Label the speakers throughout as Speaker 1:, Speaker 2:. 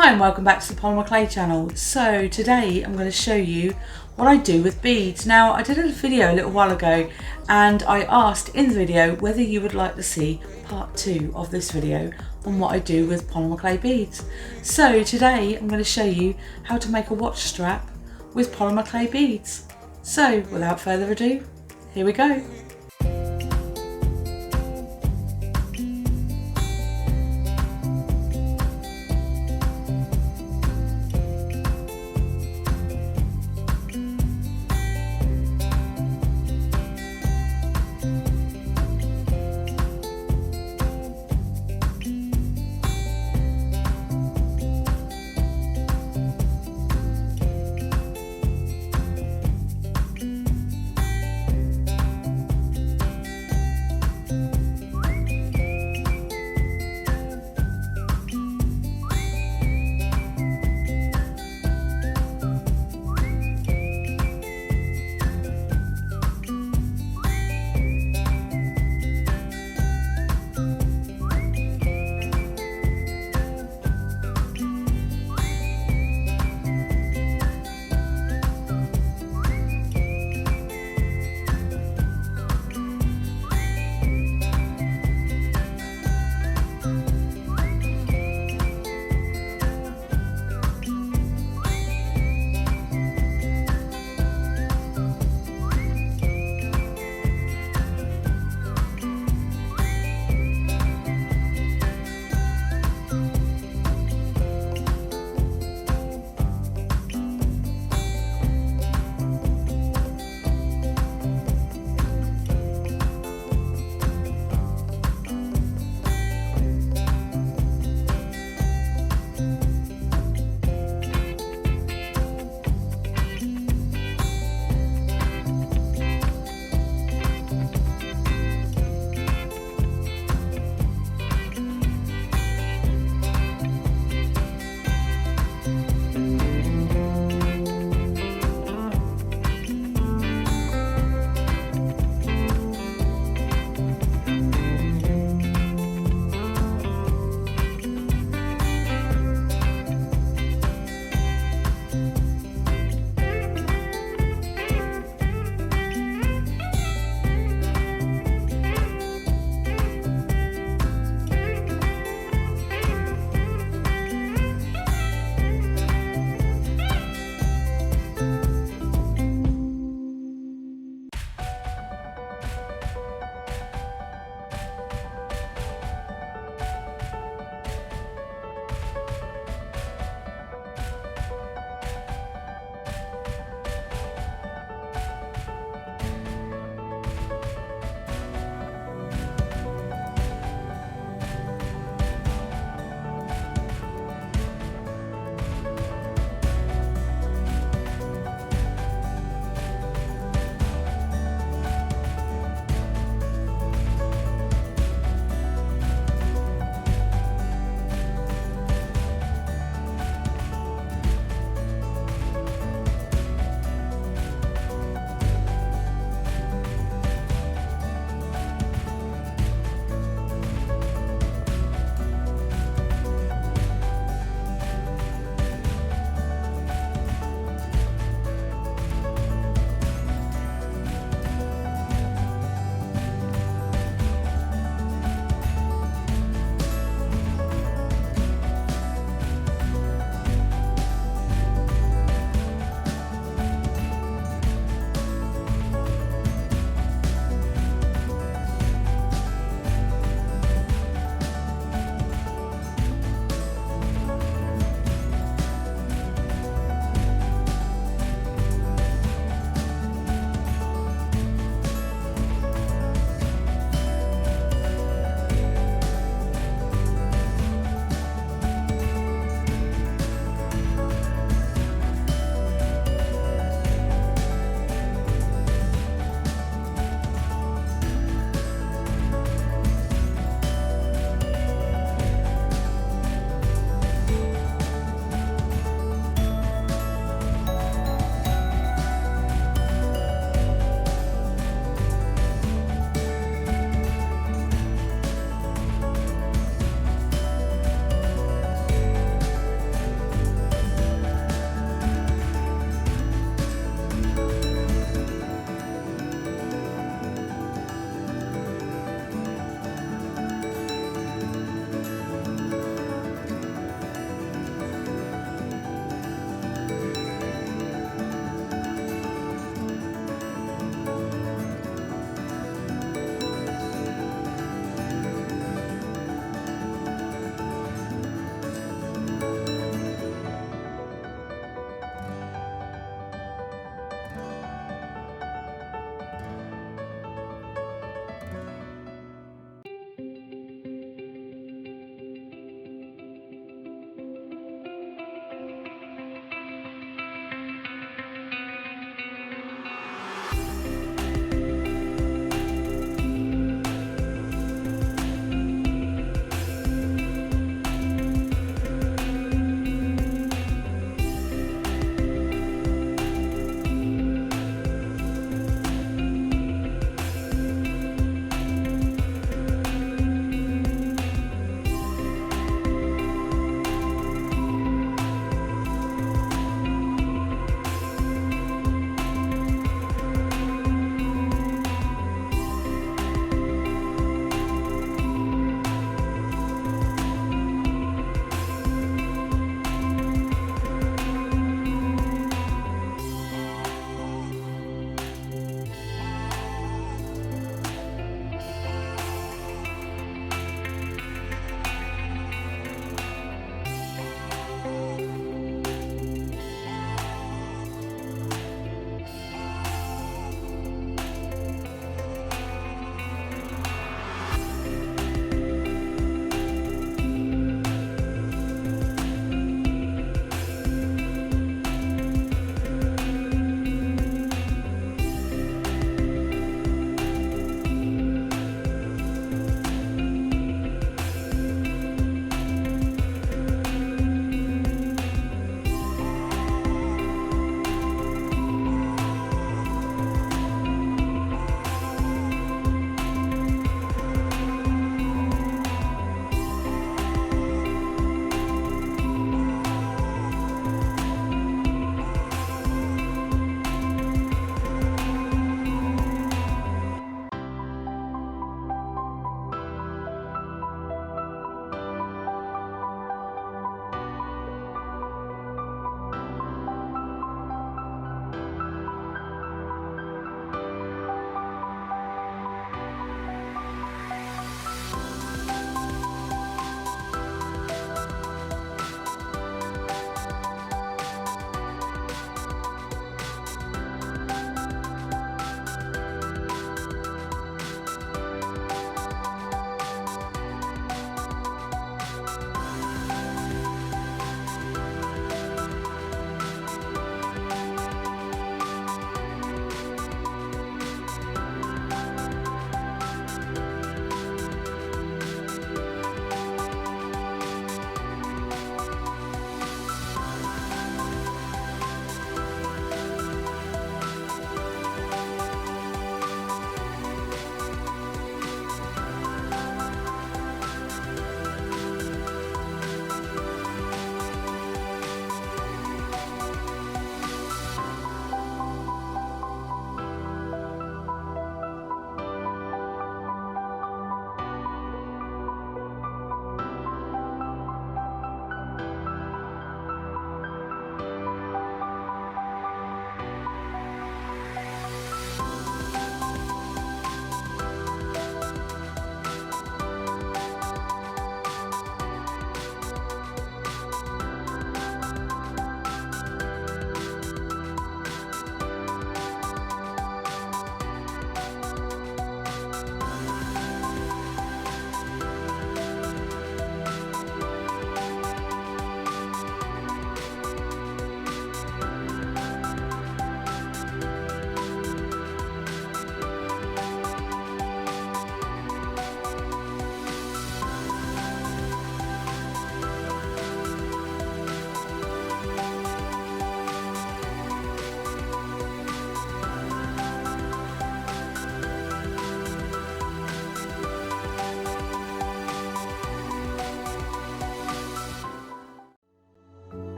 Speaker 1: Hi and welcome back to the Polymer Clay channel. So today I'm going to show you what I do with beads. Now I did a video a little while ago and I asked in the video whether you would like to see part 2 of this video on what I do with polymer clay beads. So today I'm going to show you how to make a watch strap with polymer clay beads. So without further ado, here we go.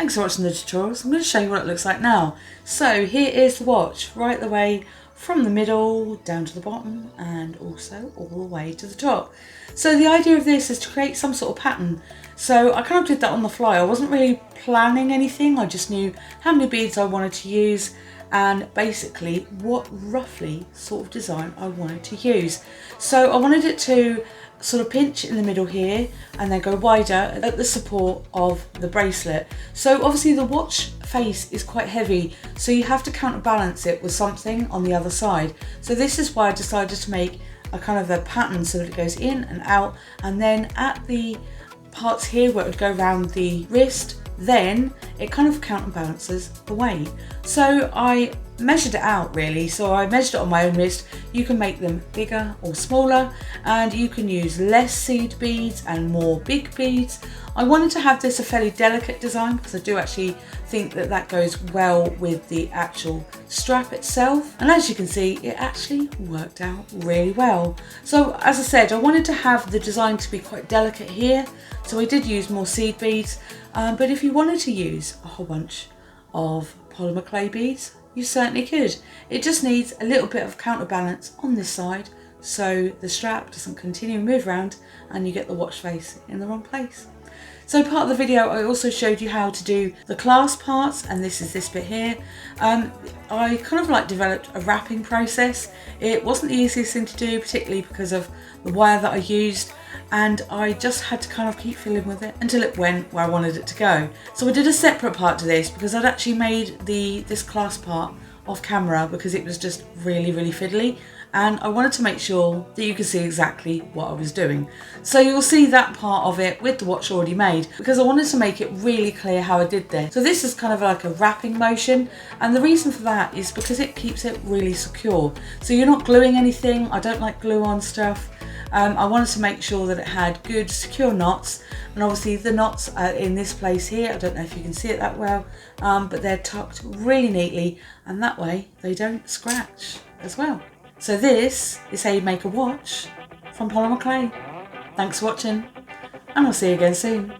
Speaker 1: Thanks for watching the tutorials. I'm going to show you what it looks like now. So here is the watch, right the way from the middle down to the bottom and also all the way to the top. So the idea of this is to create some sort of pattern. So I kind of did that on the fly. I wasn't really planning anything. I just knew how many beads I wanted to use and basically what roughly sort of design I wanted to use. So I wanted it to sort of pinch in the middle here and then go wider at the support of the bracelet. So obviously the watch face is quite heavy, so you have to counterbalance it with something on the other side. So this is why I decided to make a kind of a pattern so that it goes in and out, and then at the parts here where it would go around the wrist, then it kind of counterbalances the weight. So I measured it out really. So I measured it on my own wrist. You can make them bigger or smaller, and you can use less seed beads and more big beads. I wanted to have this a fairly delicate design because I do actually think that that goes well with the actual strap itself, and as you can see it actually worked out really well. So as I said, I wanted to have the design to be quite delicate here, so I did use more seed beads, but if you wanted to use a whole bunch of polymer clay beads, you certainly could. It just needs a little bit of counterbalance on this side so the strap doesn't continue to move around and you get the watch face in the wrong place. So part of the video I also showed you how to do the clasp parts, and this is this bit here. I kind of like developed a wrapping process. It wasn't the easiest thing to do, particularly because of the wire that I used, and I just had to kind of keep fiddling with it until it went where I wanted it to go. So I did a separate part to this because I'd actually made this clasp part off camera because it was just really fiddly, and I wanted to make sure that you could see exactly what I was doing. So you'll see that part of it with the watch already made because I wanted to make it really clear how I did this. So this is kind of like a wrapping motion, and the reason for that is because it keeps it really secure. So you're not gluing anything. I don't like glue on stuff. I wanted to make sure that it had good secure knots, and obviously the knots are in this place here. I don't know if you can see it that well, but they're tucked really neatly, and that way they don't scratch as well. So this is how you make a watch from polymer clay. Thanks for watching, and I'll see you again soon.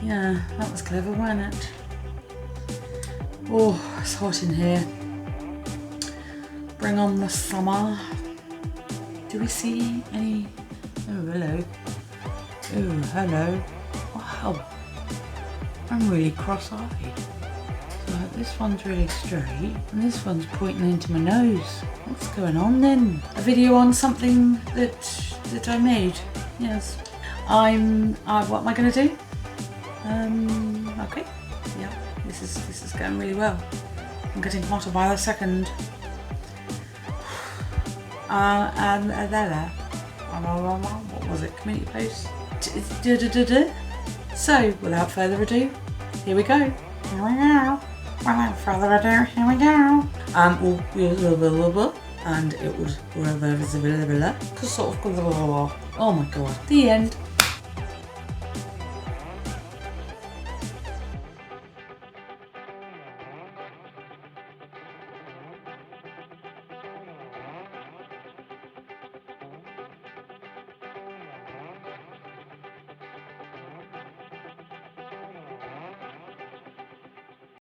Speaker 1: Yeah, that was clever, wasn't it? Oh, it's hot in here. Bring on the summer. Do we see any? Oh, hello. Oh, hello. Wow. I'm really cross-eyed. So this one's really straight and this one's pointing into my nose. What's going on then? A video on something that I made. Yes. What am I going to do? Okay, yeah, this is going really well. I'm getting hotter by the second. What was it? Community post. So, without further ado, here we go. Without further ado, here we go. And it would sort of. Oh my god, the end.